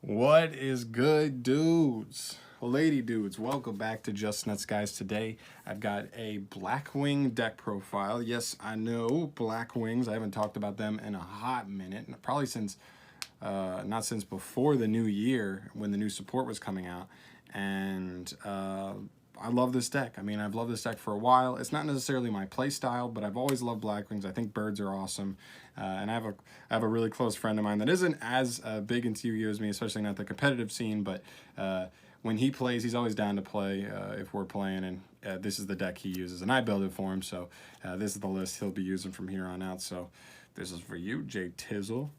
What is good, dudes? Lady dudes, welcome back to Just Nuts, guys. Today, I've got a Blackwing deck profile. Yes, I know, Blackwings. I haven't talked about them in a hot minute, probably since, not since before the new year when the new support was coming out. And I love this deck. I mean, I've loved this deck for a while. It's not necessarily my play style, but I've always loved Blackwings. I think birds are awesome. And I have a really close friend of mine that isn't as big into Yu-Gi-Oh as me, especially not the competitive scene, but when he plays, he's always down to play if we're playing, and this is the deck he uses, and I build it for him, so this is the list he'll be using from here on out. So this is for you, Jay Tizzle.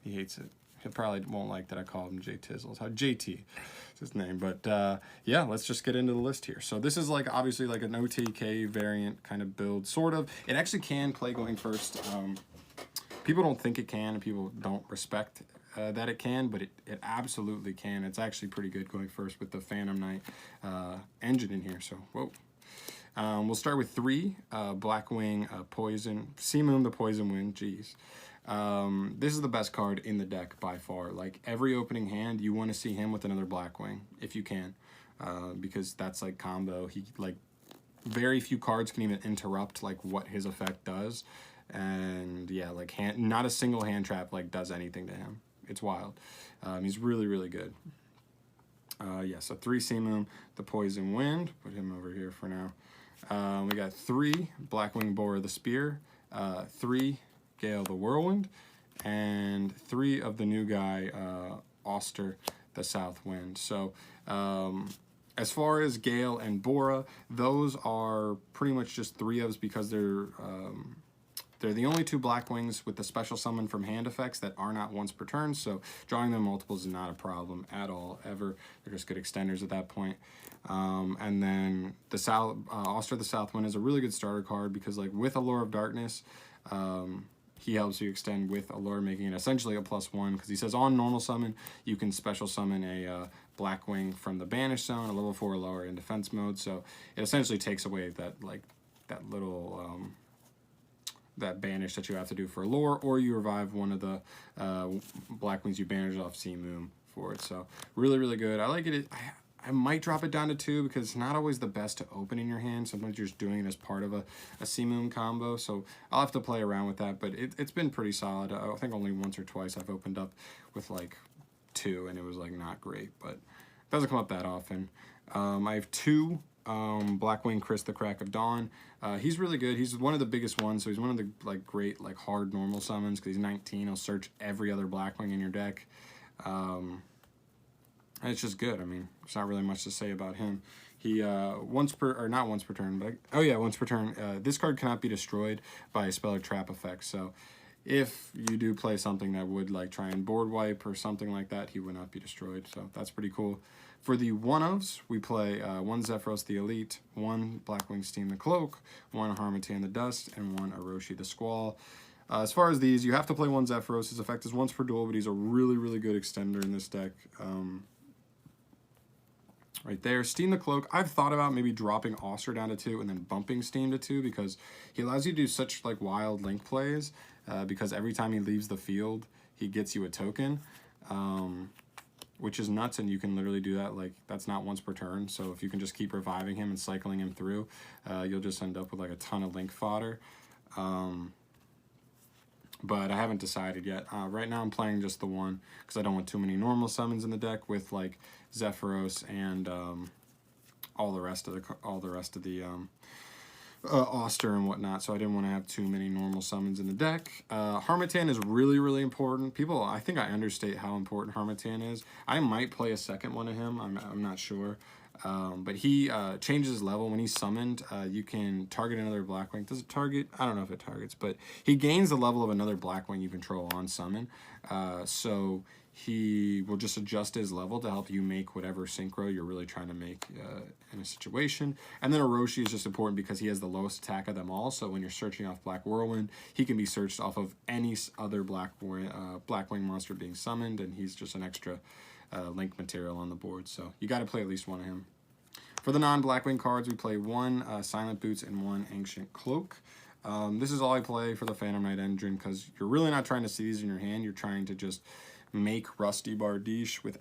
He hates it. He probably won't like that I call him Jay Tizzle. How JT is his name. But yeah, let's just get into the list here. So this is like obviously like an OTK variant kind of build, sort of. It actually can play going first. People don't think it can, and people don't respect that it can, but it absolutely can. It's actually pretty good going first with the Phantom Knight engine in here. So whoa. We'll start with 3 Blackwing Poison Sea Moon, the Poison Wind. Jeez. This is the best card in the deck by far. Like every opening hand, you want to see him with another Blackwing if you can, because that's like combo. He like very few cards can even interrupt like what his effect does, and yeah, like not a single hand trap like does anything to him. It's wild. He's really good. Yeah, so 3 Sea Moon, the Poison Wind. Put him over here for now. We got 3 Blackwing Boar the Spear, 3 Gale the Whirlwind, and 3 of the new guy, Oster the South Wind. So as far as Gale and Bora, those are pretty much just 3 ofs because they're the only 2 Blackwings with the special summon from hand effects that are not once per turn, so drawing them multiples is not a problem at all, ever. They're just good extenders at that point. And then the Oster the Southwind is a really good starter card because like with Allure of Darkness, he helps you extend with Allure, making it essentially a +1, because he says on normal summon, you can special summon a Blackwing from the Banish Zone, a level 4 or lower in defense mode, so it essentially takes away that, like, that little, that banish that you have to do for Allure, or you revive one of the Blackwings you banished off Sea Moon for it, so really good. I like it. I might drop it down to 2 because it's not always the best to open in your hand. Sometimes you're just doing it as part of a Sea Moon combo. So I'll have to play around with that, but it's been pretty solid. I think only once or twice I've opened up with like 2 and it was like not great, but it doesn't come up that often. I have 2 Blackwing Chris the Crack of Dawn. He's really good. He's one of the biggest ones, so he's one of the like great like hard normal summons because he's 19. He'll search every other Blackwing in your deck. And it's just good. I mean, there's not really much to say about him. He, once per turn, but, oh yeah, once per turn, this card cannot be destroyed by a spell or trap effect, so if you do play something that would, like, try and board wipe or something like that, he would not be destroyed, so that's pretty cool. For the 1-ofs, we play 1 Zephyros the Elite, 1 Blackwing Steam the Cloak, 1 Harmattan the Dust, and 1 Orochi the Squall. As far as these, you have to play 1 Zephyros. His effect is once per duel, but he's a really good extender in this deck. Right there. Steam the Cloak. I've thought about maybe dropping Oster down to 2 and then bumping Steam to 2 because he allows you to do such like wild link plays because every time he leaves the field, he gets you a token, which is nuts, and you can literally do that. Like, that's not once per turn, so if you can just keep reviving him and cycling him through, you'll just end up with like a ton of link fodder. But I haven't decided yet. Right now I'm playing just the 1 because I don't want too many normal summons in the deck with like Zephyros and all the rest of the Oster and whatnot. So I didn't want to have too many normal summons in the deck. Harmattan is really important. People, I think I understate how important Harmattan is. I might play a second one of him. I'm not sure. But he changes his level. When he's summoned, you can target another Blackwing. Does it target? I don't know if it targets, but he gains the level of another Blackwing you control on summon. So he will just adjust his level to help you make whatever synchro you're really trying to make in a situation. And then Orochi is just important because he has the lowest attack of them all. So when you're searching off Black Whirlwind, he can be searched off of any other Blackwing monster being summoned, and he's just an extra link material on the board, so you got to play at least 1 of him. For the non-Blackwing cards, we play 1 Silent Boots and 1 Ancient Cloak. This is all I play for the Phantom Knight engine because you're really not trying to see these in your hand. You're trying to just make Rusty Bardiche with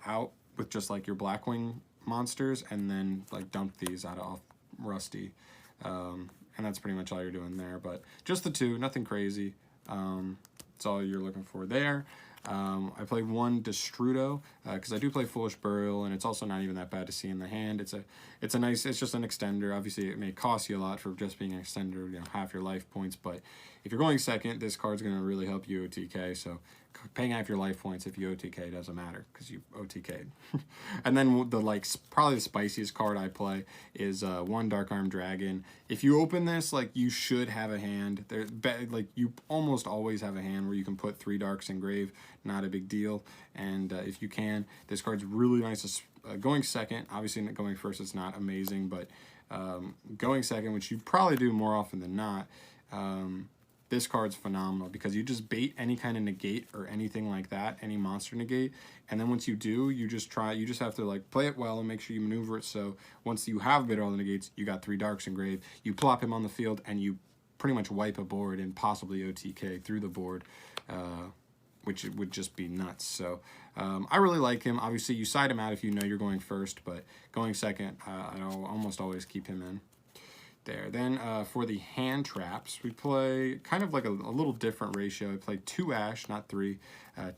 just like your Blackwing monsters, and then like dump these out of Rusty. And that's pretty much all you're doing there, but just the two, nothing crazy. That's all you're looking for there. I played one Destrudo because I do play Foolish Burial, and it's also not even that bad to see in the hand. It's just an extender. Obviously, it may cost you a lot for just being an extender, you know, half your life points. But if you're going second, this card's going to really help you OTK. So paying half your life points if you OTK doesn't matter because you OTK'd. And then probably the spiciest card I play is one Dark Arm Dragon. If you open this, like, you should have a hand. Like, you almost always have a hand where you can put 3 darks in grave. Not a big deal. And if you can, this card's really nice. Going second, obviously going first it's not amazing, but going second, which you probably do more often than not, this card's phenomenal because you just bait any kind of negate or anything like that, any monster negate, and then once you do, you just have to like play it well and make sure you maneuver it so once you have bait all the negates, you got 3 darks in grave, you plop him on the field, and you pretty much wipe a board and possibly OTK through the board, which would just be nuts. So I really like him. Obviously, you side him out if you know you're going first, but going second, I'll almost always keep him in there. Then for the hand traps, we play kind of like a little different ratio. I play 2 Ash, not 3,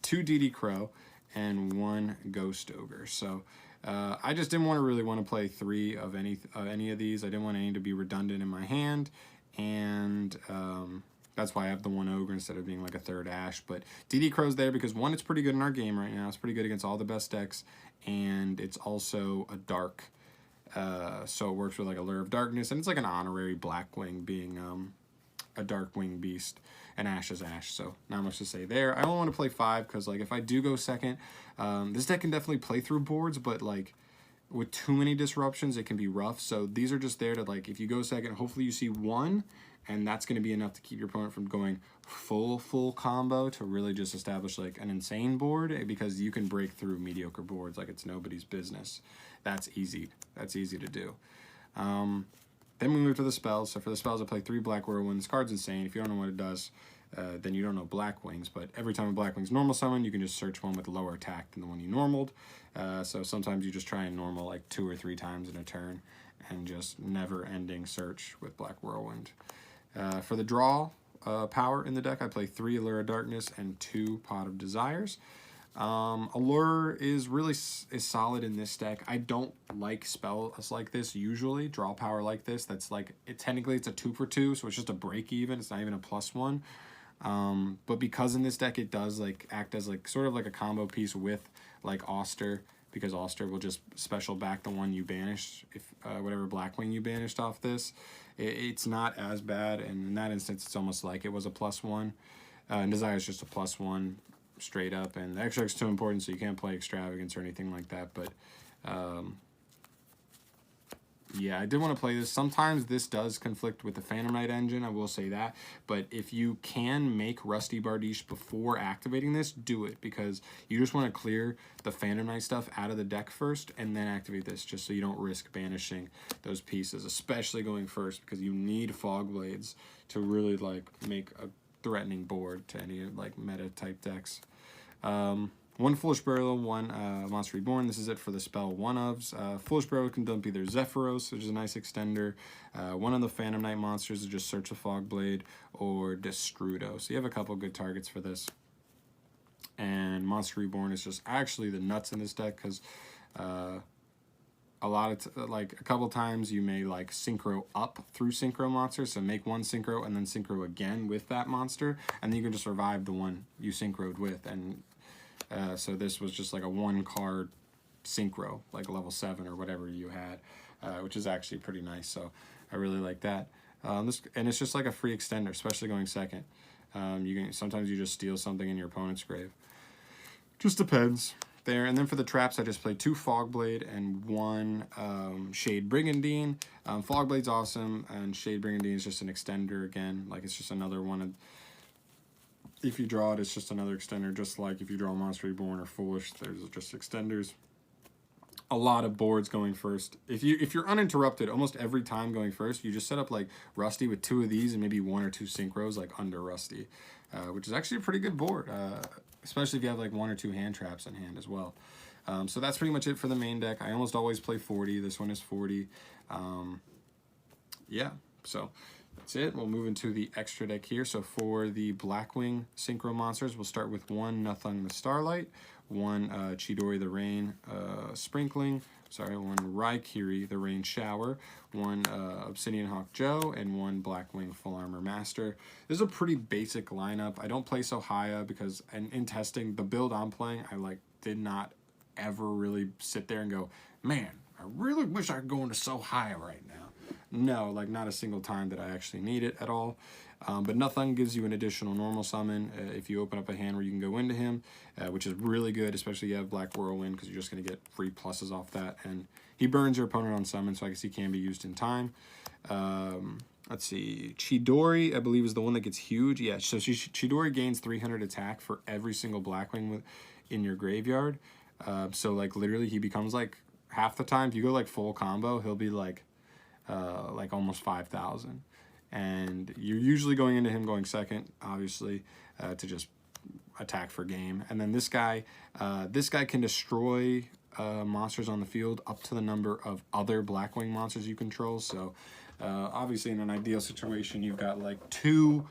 2 DD Crow, and 1 Ghost Ogre. So I just didn't really want to play 3 of any of these. I didn't want any to be redundant in my hand, and that's why I have the 1 Ogre instead of being like a 3rd Ash. But DD Crow's there because 1, it's pretty good in our game right now. It's pretty good against all the best decks, and it's also a dark. So it works with like a Lure of Darkness, and it's like an honorary Blackwing being a Darkwing beast, and Ash is Ash, so not much to say there. I only want to play 5 because like if I do go second, this deck can definitely play through boards, but like with too many disruptions, it can be rough. So these are just there to, like, if you go second, hopefully you see 1, and that's going to be enough to keep your opponent from going full combo to really just establish like an insane board, because you can break through mediocre boards like it's nobody's business. That's easy. That's easy to do. Then we move to the spells. So for the spells, I play 3 Black Whirlwinds. This card's insane. If you don't know what it does, then you don't know Blackwings. But every time a Blackwing's normal summon, you can just search one with lower attack than the one you normaled. So sometimes you just try and normal like 2 or 3 times in a turn, and just never-ending search with Black Whirlwind. For the draw power in the deck, I play 3 Allure of Darkness and 2 Pot of Desires. Allure is solid in this deck. I don't like spells like this usually, draw power like this. That's like, technically it's a 2 for 2, so it's just a break even. It's not even a +1. But because in this deck it does like act as like sort of like a combo piece with like Auster, because Auster will just special back the one you banished if whatever Blackwing you banished off this. It's not as bad, and in that instance it's almost like it was a +1. And Desire is just a +1 straight up, and the extract's too important, so you can't play Extravagance or anything like that. But yeah, I did want to play this. Sometimes this does conflict with the Phantom Knight engine, I will say that. But if you can make Rusty Bardiche before activating this, do it, because you just want to clear the Phantom Knight stuff out of the deck first and then activate this, just so you don't risk banishing those pieces, especially going first, because you need Fog Blades to really like make a threatening board to any like meta type decks. 1 Foolish Burial, 1 Monster Reborn. This is it for the spell 1-ofs. Foolish Burial can dump either Zephyros, which is a nice extender, one of the Phantom Knight monsters to just search a Fog Blade, or Destrudo. So you have a couple good targets for this. And Monster Reborn is just actually the nuts in this deck, because a couple times you may like synchro up through synchro monsters, so make 1 synchro and then synchro again with that monster, and then you can just revive the one you synchroed with. And so this was just like a 1-card synchro, like level 7 or whatever you had, which is actually pretty nice. So I really like that. And it's just like a free extender, especially going second. Sometimes you just steal something in your opponent's grave. Just depends. There. And then for the traps, I just played 2 Fogblade and 1 Shade Brigandine. Fogblade's awesome, and Shade Brigandine is just an extender again. Like, it's just another one. If you draw it, it's just another extender, just like if you draw Monster Reborn or Foolish, there's just extenders. A lot of boards going first. If you're uninterrupted almost every time going first, you just set up like Rusty with 2 of these and maybe 1 or 2 synchros like under Rusty. which is actually a pretty good board, especially if you have like 1 or 2 hand traps in hand as well. So that's pretty much it for the main deck. I almost always play 40. This one is 40. Yeah, so that's it. We'll move into the extra deck here. So for the Blackwing Synchro monsters, we'll start with 1 Nothung the Starlight, 1 Chidori the Rain Sprinkling, 1 Raikiri the Rain Shower, 1 Obsidian Hawk Joe, and 1 Blackwing Full Armor Master. This is a pretty basic lineup. I don't play so high because in testing, the build I'm playing, I did not ever really sit there and go, man, I really wish I could go into so high right now. No, not a single time that I actually need it at all. But Nothung gives you an additional normal summon if you open up a hand where you can go into him, which is really good, especially if you have Black Whirlwind, because you're just going to get free pluses off that. And he burns your opponent on summon, so I guess he can be used in time. Let's see, Chidori, I believe, is the one that gets huge. Yeah, so Chidori gains 300 attack for every single Blackwing in your graveyard. So literally he becomes half the time, if you go full combo, he'll be almost 5,000. And you're usually going into him going second, obviously, to just attack for game. And then this guy can destroy monsters on the field up to the number of other Blackwing monsters you control. So obviously in an ideal situation, you've got 2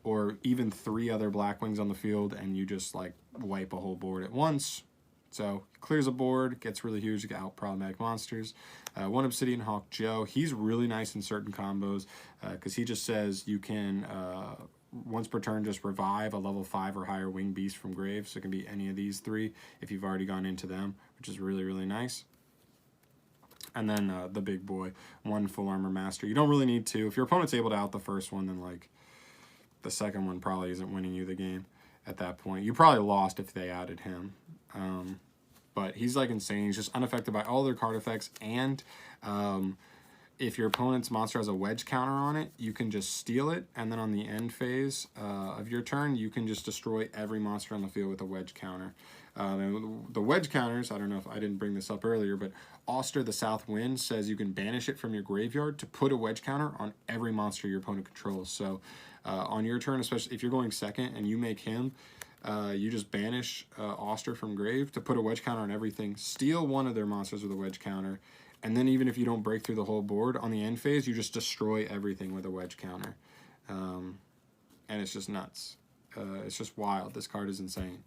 or even 3 other Blackwings on the field, and you just wipe a whole board at once. So clears a board, gets really huge to get out problematic monsters. 1 Obsidian Hawk Joe, he's really nice in certain combos because he just says you can, once per turn, just revive a level 5 or higher winged beast from grave. So it can be any of these 3 if you've already gone into them, which is really, really nice. And then the big boy, 1 Full Armor Master. You don't really need 2. If your opponent's able to out the first one, then the second one probably isn't winning you the game at that point. You probably lost if they outed him. But he's insane. He's just unaffected by all their card effects, and if your opponent's monster has a wedge counter on it, you can just steal it, and then on the end phase of your turn, you can just destroy every monster on the field with a wedge counter. And the wedge counters, I don't know if I didn't bring this up earlier, but Auster the South Wind says you can banish it from your graveyard to put a wedge counter on every monster your opponent controls. So on your turn, especially if you're going second and you make him, you just banish Auster from grave to put a wedge counter on everything, steal 1 of their monsters with a wedge counter, and then even if you don't break through the whole board, on the end phase, you just destroy everything with a wedge counter. And it's just nuts. It's just wild. This card is insane.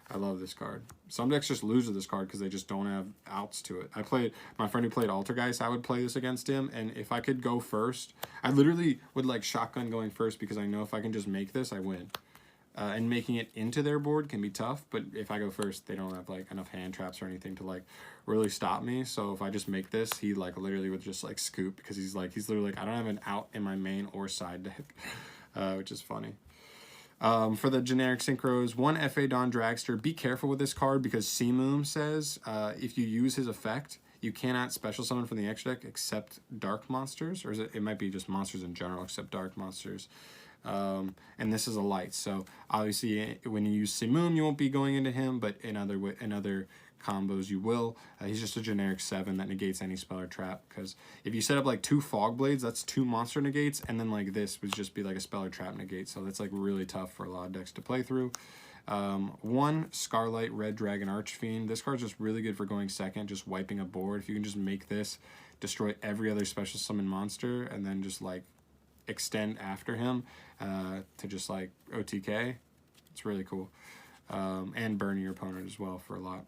I love this card. Some decks just lose to this card because they just don't have outs to it. My friend who played Altergeist, I would play this against him, and if I could go first, I literally would shotgun going first because I know if I can just make this, I win. And making it into their board can be tough, but if I go first, they don't have enough hand traps or anything to really stop me. So if I just make this, he literally would just scoop because he's literally I don't have an out in my main or side deck, which is funny. For the generic synchros, 1 F.A. Dawn Dragster. Be careful with this card because Seamoom says if you use his effect, you cannot special summon from the extra deck except dark monsters, or it might be just monsters in general except dark monsters. And this is a light, so obviously when you use Seamoom, you won't be going into him, but in other combos you will. He's just a generic 7 that negates any spell or trap, because if you set up 2 Fog Blades, that's 2 monster negates, and then this would just be a spell or trap negate, so that's really tough for a lot of decks to play through. 1 Scarlight Red Dragon Archfiend. This card's just really good for going second, just wiping a board. If you can just make this, destroy every other special summon monster, and then just extend after him to just OTK. It's really cool. And burn your opponent as well for a lot.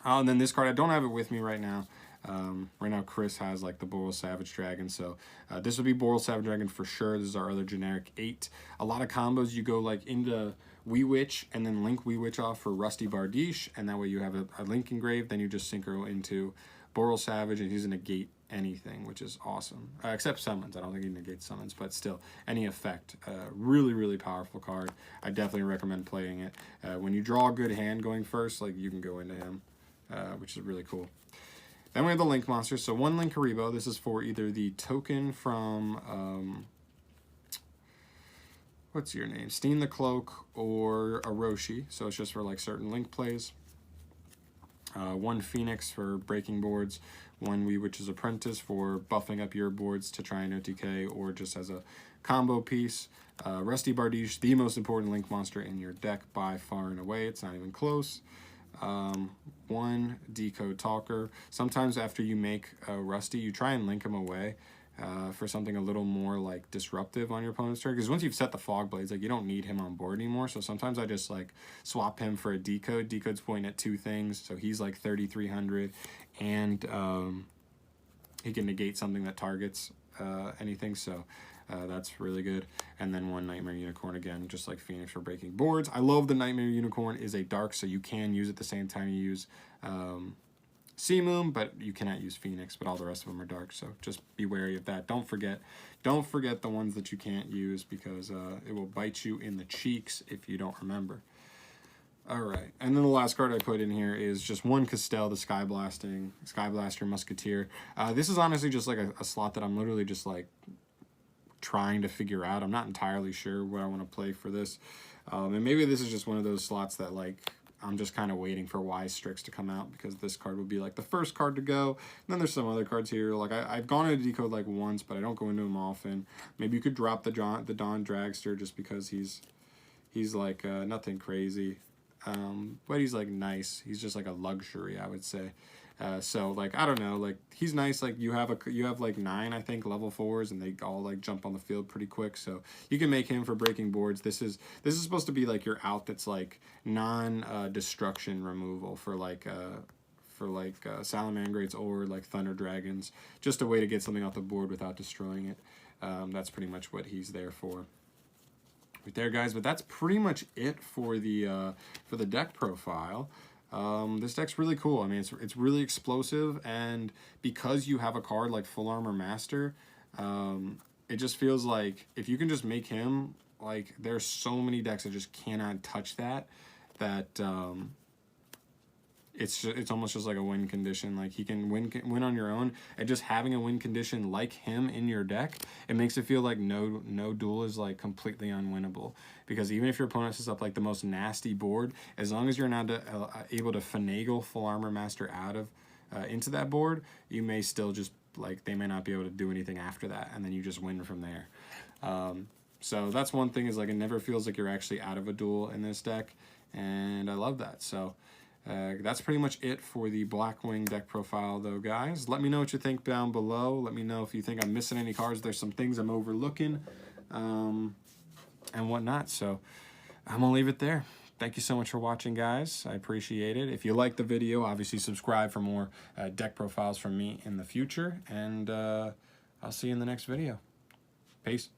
And then this card, I don't have it with me right now. Right now Chris has the Boral Savage Dragon, so this would be Boral Savage Dragon for sure. This is our other generic 8. A lot of combos you go into witht and then link witht off for Rusty Bardiche, and that way you have a link engraved, then you just synchro into Boral Savage, and he's going to negate anything, which is awesome. Except summons. I don't think he negates summons, but still, any effect. Really, really powerful card. I definitely recommend playing it. When you draw a good hand going first, you can go into him, which is really cool. Then we have the Link monsters. So 1 Linkaribo. This is for either the token from, what's your name? Steen the Cloak or Orochi. So it's just for certain Link plays. 1 Phoenix for breaking boards, 1 Witch's Apprentice for buffing up your boards to try and OTK or just as a combo piece. Rusty Bardiche, the most important link monster in your deck by far and away. It's not even close. 1 Decode Talker. Sometimes after you make Rusty, you try and link him away for something a little more like disruptive on your opponent's turn, because once you've set the Fog Blades, like you don't need him on board anymore. So sometimes I just like swap him for a Decode. Decode's pointing at 2 things, so he's like 3,300, and he can negate something that targets anything, so that's really good. And then 1 Nightmare Unicorn, again, just like Phoenix for breaking boards. I love the Nightmare Unicorn is a dark, so you can use it the same time you use Sea Moon, but you cannot use Phoenix, but all the rest of them are dark, so just be wary of that. Don't forget the ones that you can't use, because it will bite you in the cheeks if you don't remember. All right, and then the last card I put in here is just 1 Castell, the Sky Blaster Musketeer. This is honestly just like a slot that I'm literally just like trying to figure out. I'm not entirely sure what I want to play for this, and maybe this is just one of those slots that like I'm just kind of waiting for wise-strix to come out, because this card would be like the first card to go. And then there's some other cards here. Like I've gone into Decode like once, but I don't go into him often. Maybe you could drop the Dawn Dragster just because he's like nothing crazy, but he's like nice. He's just like a luxury, I would say. So like I don't know, like he's nice. Like you have like 9, I think, level 4s, and they all like jump on the field pretty quick. So you can make him for breaking boards. This is supposed to be like your out that's like non-destruction removal for like Salamangreats or like Thunder Dragons. Just a way to get something off the board without destroying it. That's pretty much what he's there for. Right there, guys. But that's pretty much it for the deck profile. This deck's really cool. I mean, it's really explosive, and because you have a card like Full Armor Master, it just feels like if you can just make him, like, there's so many decks that just cannot touch that it's almost just like a win condition. Like he can win on your own, and just having a win condition like him in your deck, it makes it feel like no duel is like completely unwinnable. Because even if your opponent sets up like the most nasty board, as long as you're not able to finagle Full Armor Master out of into that board, you may still just like they may not be able to do anything after that, and then you just win from there. So that's one thing, is like it never feels like you're actually out of a duel in this deck, and I love that. So that's pretty much it for the Blackwing deck profile, though, guys. Let me know what you think down below. Let me know if you think I'm missing any cards. There's some things I'm overlooking, and whatnot. So I'm gonna leave it there. Thank you so much for watching, guys. I appreciate it. If you liked the video, obviously subscribe for more deck profiles from me in the future, and I'll see you in the next video. Peace.